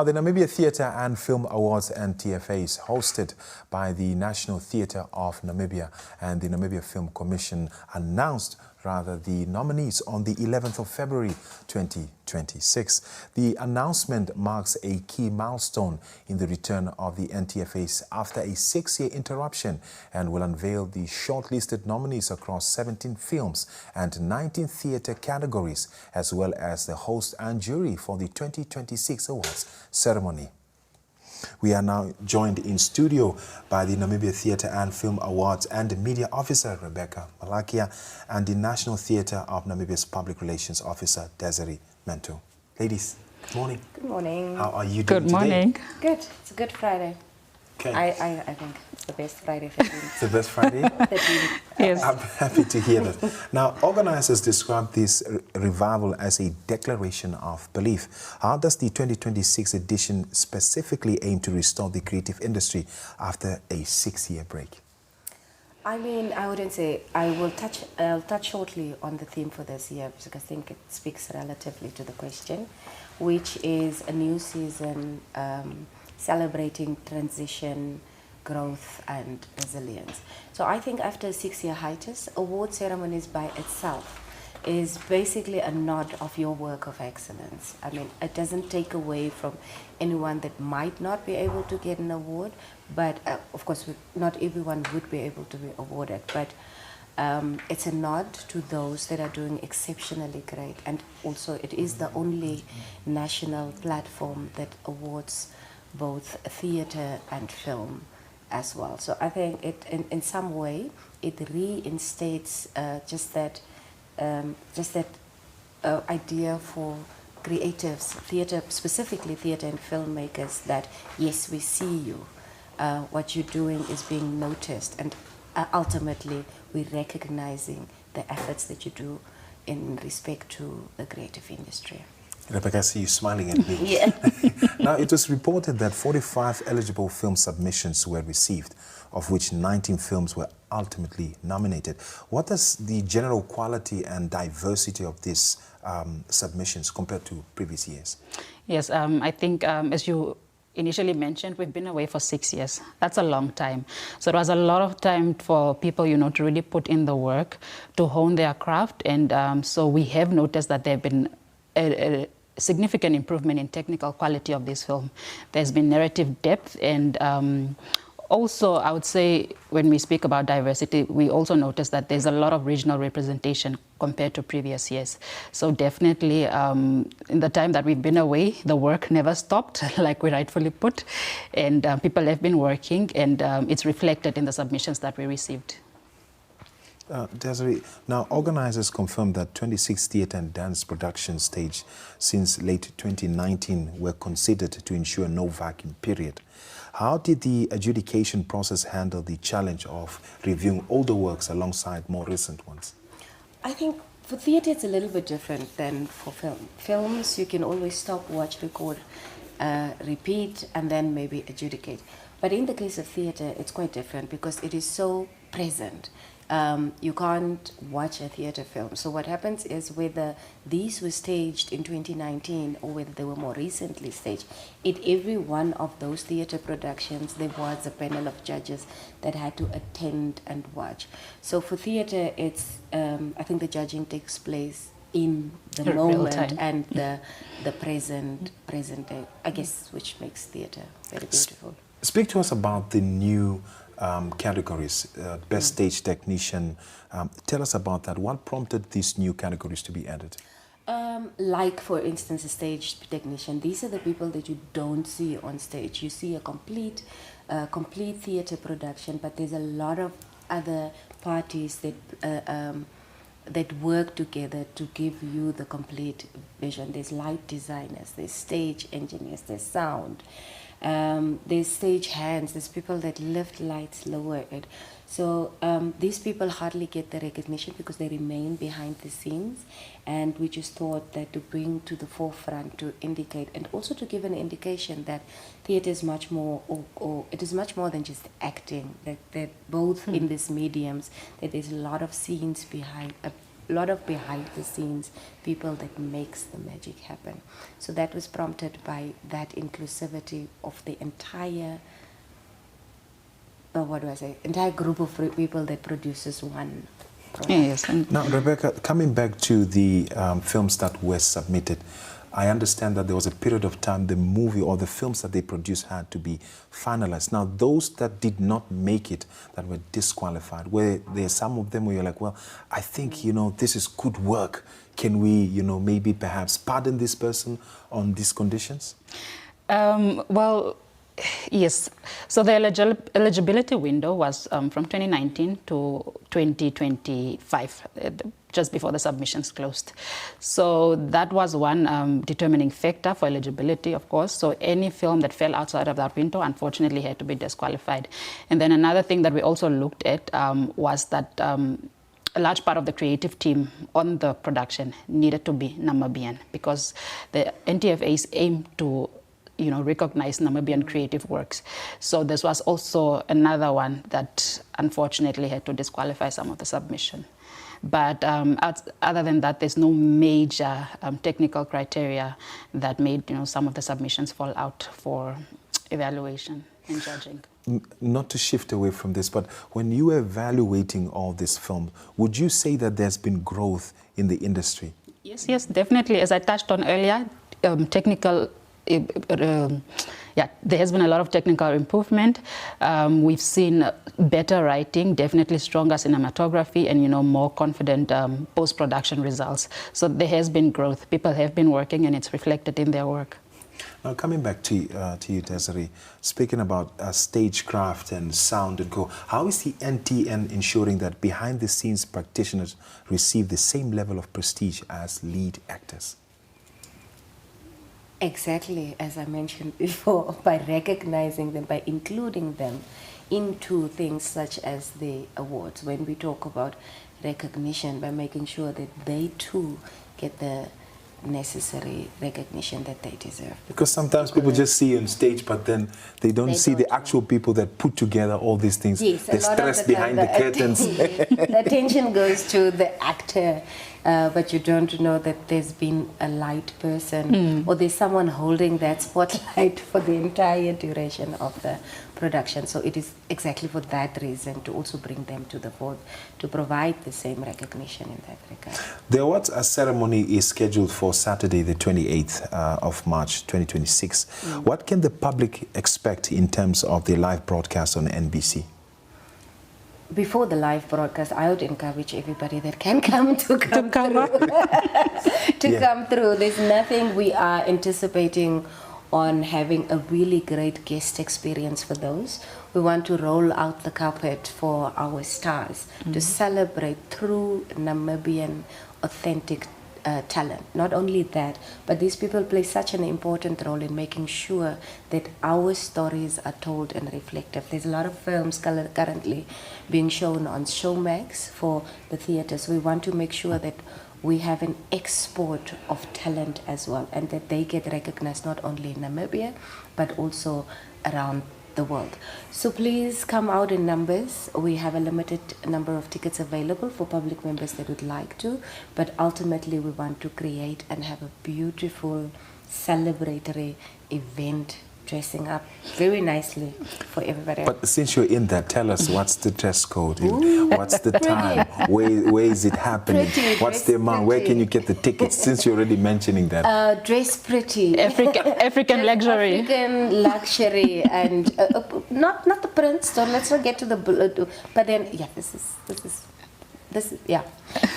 The Namibia Theatre and Film Awards NTFAs, hosted by the National Theatre of Namibia and the Namibia Film Commission, announced the nominees on the 11th of February 2026. The announcement marks a key milestone in the return of the NTFAs after a 6-year interruption and will unveil the shortlisted nominees across 17 films and 19 theatre categories, as well as the host and jury for the 2026 awards ceremony. We are now joined in studio by the Namibia Theatre and Film Awards and Media Officer Rebeka, Malakia, and the National Theatre of Namibia's Public Relations Officer Desiree, Mentoor. Ladies, good morning. Good morning. How are you doing today? Good morning. Good. It's a good Friday. Okay. I think it's the best Friday for me. It's the best Friday? Yes. I'm happy to hear that. Now, organizers describe this revival as a declaration of belief. How does the 2026 edition specifically aim to restore the creative industry after a 6-year break? I mean, I wouldn't say I'll touch shortly on the theme for this year because I think it speaks relatively to the question, which is a new season celebrating transition, growth and resilience. So I think after a 6-year hiatus, award ceremonies by itself is basically a nod of your work of excellence. I mean, it doesn't take away from anyone that might not be able to get an award, but of course not everyone would be able to be awarded, but it's a nod to those that are doing exceptionally great, and also it is the only national platform that awards both theatre and film as well. So I think it, in some way, it reinstates just that idea for creatives, theatre, specifically theatre and filmmakers, that yes, we see you, what you're doing is being noticed, and ultimately we're recognizing the efforts that you do in respect to the creative industry. Rebeka, I see you smiling at me. Yeah. Now, it was reported that 45 eligible film submissions were received, of which 19 films were ultimately nominated. What is the general quality and diversity of these submissions compared to previous years? Yes, I think as you initially mentioned, we've been away for 6 years. That's a long time. So it was a lot of time for people, to really put in the work, to hone their craft. And so we have noticed that there have been a significant improvement in technical quality of this film. There's been narrative depth, and also I would say when we speak about diversity, we also notice that there's a lot of regional representation compared to previous years. So definitely in the time that we've been away, the work never stopped, like we rightfully put, and people have been working, and it's reflected in the submissions that we received. Desiree, now organizers confirmed that 26 theatre and dance productions staged since late 2019 were considered to ensure no vacuum period. How did the adjudication process handle the challenge of reviewing older works alongside more recent ones? I think for theatre it's a little bit different than for film. Films, you can always stop, watch, record, repeat, and then maybe adjudicate. But in the case of theatre, it's quite different because it is so present. You can't watch a theatre film. So what happens is whether these were staged in 2019 or whether they were more recently staged, in every one of those theatre productions, there was a panel of judges that had to attend and watch. So for theatre, it's I think the judging takes place in the moment and the present day, I guess, which makes theatre very beautiful. Speak to us about the new categories, Best Stage Technician. Tell us about that. What prompted these new categories to be added? Like, for instance, a stage technician. These are the people that you don't see on stage. You see a complete theatre production, but there's a lot of other parties that work together to give you the complete vision. There's light designers, there's stage engineers, there's sound. There's stage hands, there's people that lift lights, lower it. So these people hardly get the recognition because they remain behind the scenes, and we just thought that to bring to the forefront, to indicate, and also to give an indication that theatre is much more, or it is much more than just acting, that both in these mediums, that there's a lot of scenes behind lot of behind the scenes people that makes the magic happen. So that was prompted by that inclusivity of the entire, entire group of people that produces one product. Yes. Now, Rebeka, coming back to the films that were submitted, I understand that there was a period of time the movie or the films that they produced had to be finalized. Now, those that did not make it, that were disqualified, where there are some of them where you're like, well, I think, you know, this is good work. Can we, you know, maybe perhaps pardon this person on these conditions? Well, yes. So the eligibility window was from 2019 to 2025, just before the submissions closed. So that was one determining factor for eligibility, of course. So any film that fell outside of that window, unfortunately, had to be disqualified. And then another thing that we also looked at was that a large part of the creative team on the production needed to be Namibian, because the NTFAs aim to recognize Namibian creative works. So this was also another one that unfortunately had to disqualify some of the submission. But other than that, there's no major technical criteria that made some of the submissions fall out for evaluation and judging. Not to shift away from this, but when you were evaluating all this film, would you say that there's been growth in the industry? Yes, definitely. As I touched on earlier, there has been a lot of technical improvement. We've seen better writing, definitely stronger cinematography, and more confident post-production results. So there has been growth. People have been working, and it's reflected in their work. Now, coming back to you, Desiree, speaking about stagecraft and sound and co, how is the NTN ensuring that behind-the-scenes practitioners receive the same level of prestige as lead actors? Exactly, as I mentioned before, by recognizing them, by including them into things such as the awards. When we talk about recognition, by making sure that they too get the necessary recognition that they deserve. Because sometimes people just see you on stage, but then they don't see the actual people that put together all these things. Yes, the stress behind the curtains. The attention goes to the actor, but you don't know that there's been a light person or there's someone holding that spotlight for the entire duration of the production. So it is exactly for that reason to also bring them to the board, to provide the same recognition in that regard. The awards ceremony is scheduled for Saturday, the 28th of March, 2026. What can the public expect in terms of the live broadcast on NBC? Before the live broadcast, I would encourage everybody that can come to come through. There's nothing we are anticipating on having a really great guest experience for those. We want to roll out the carpet for our stars to celebrate true Namibian authentic talent. Not only that, but these people play such an important role in making sure that our stories are told and reflective. There's a lot of films currently being shown on Showmax for the theaters. We want to make sure that we have an export of talent as well, and that they get recognized not only in Namibia, but also around the world. So please come out in numbers. We have a limited number of tickets available for public members that would like to, but ultimately we want to create and have a beautiful celebratory event, dressing up very nicely for everybody. But since you're in that, tell us, what's the dress code? What's the time? Where is it happening? What's the amount? Where can you get the tickets? Since you're already mentioning that. Dress pretty. African luxury. African luxury, and not the prince. So let's not get to the. But then, yeah, this is yeah.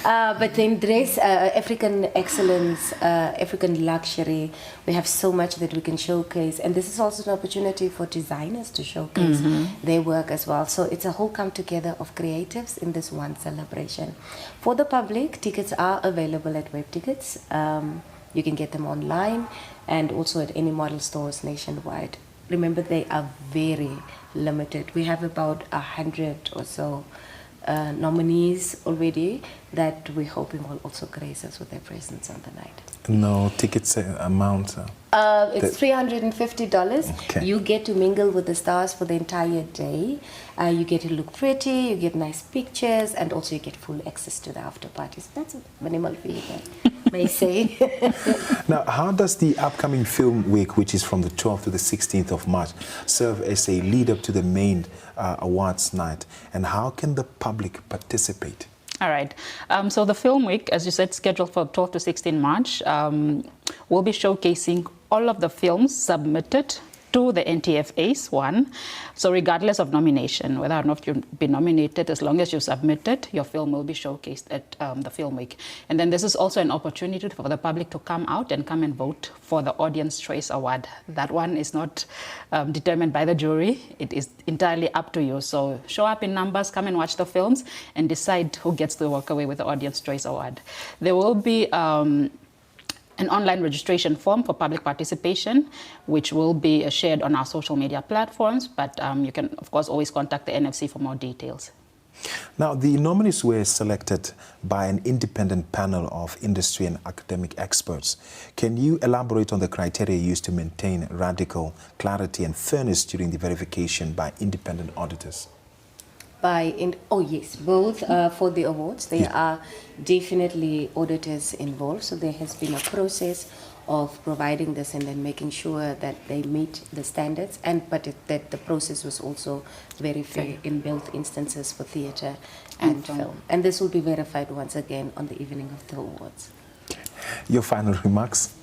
But then dress, African excellence, African luxury. We have so much that we can showcase, and this is also an opportunity for designers to showcase their work as well. So it's a whole come together of creatives in this one celebration. For the public, tickets are available at Web Tickets. You can get them online and also at any model stores nationwide. Remember, they are very limited. We have about 100 or so nominees already that we're hoping will also grace us with their presence on the night. No tickets amount? It's $350. Okay. You get to mingle with the stars for the entire day. You get to look pretty, you get nice pictures, and also you get full access to the after parties. That's a minimal fee, I may say. Now, how does the upcoming film week, which is from the 12th to the 16th of March, serve as a lead up to the main awards night? And how can the public participate? All right. So the film week, as you said, scheduled for 12 to 16 March, will be showcasing all of the films submitted to the NTFAs, one. So regardless of nomination, whether or not you've been nominated, as long as you submitted, your film will be showcased at the film week. And then this is also an opportunity for the public to come out and come and vote for the Audience Choice Award. That one is not determined by the jury. It is entirely up to you. So show up in numbers, come and watch the films, and decide who gets to walk away with the Audience Choice Award. There will be an online registration form for public participation, which will be shared on our social media platforms, but you can, of course, always contact the NFC for more details. Now, the nominees were selected by an independent panel of industry and academic experts. Can you elaborate on the criteria used to maintain radical clarity and fairness during the verification by independent auditors? Oh yes, both for the awards, there are definitely auditors involved. So there has been a process of providing this and then making sure that they meet the standards, that the process was also very fair in both instances for theatre and film. And this will be verified once again on the evening of the awards. Your final remarks?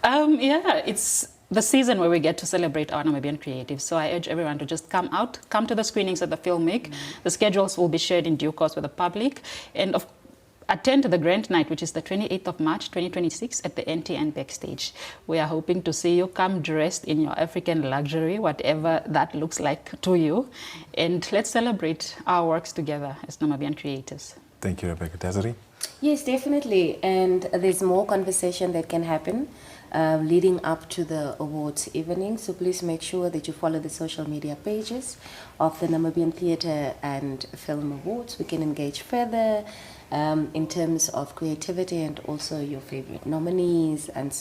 Yeah, it's the season where we get to celebrate our Namibian creatives. So I urge everyone to just come out, come to the screenings at the film week. The schedules will be shared in due course with the public. And attend to the grand night, which is the 28th of March, 2026 at the NTN backstage. We are hoping to see you come dressed in your African luxury, whatever that looks like to you. And let's celebrate our works together as Namibian creators. Thank you, Rebeka. Desiree? Yes, definitely. And there's more conversation that can happen leading up to the awards evening. So please make sure that you follow the social media pages of the Namibian Theatre and Film Awards. We can engage further in terms of creativity and also your favorite nominees and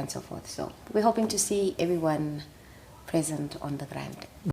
so forth. So we're hoping to see everyone present on the grand.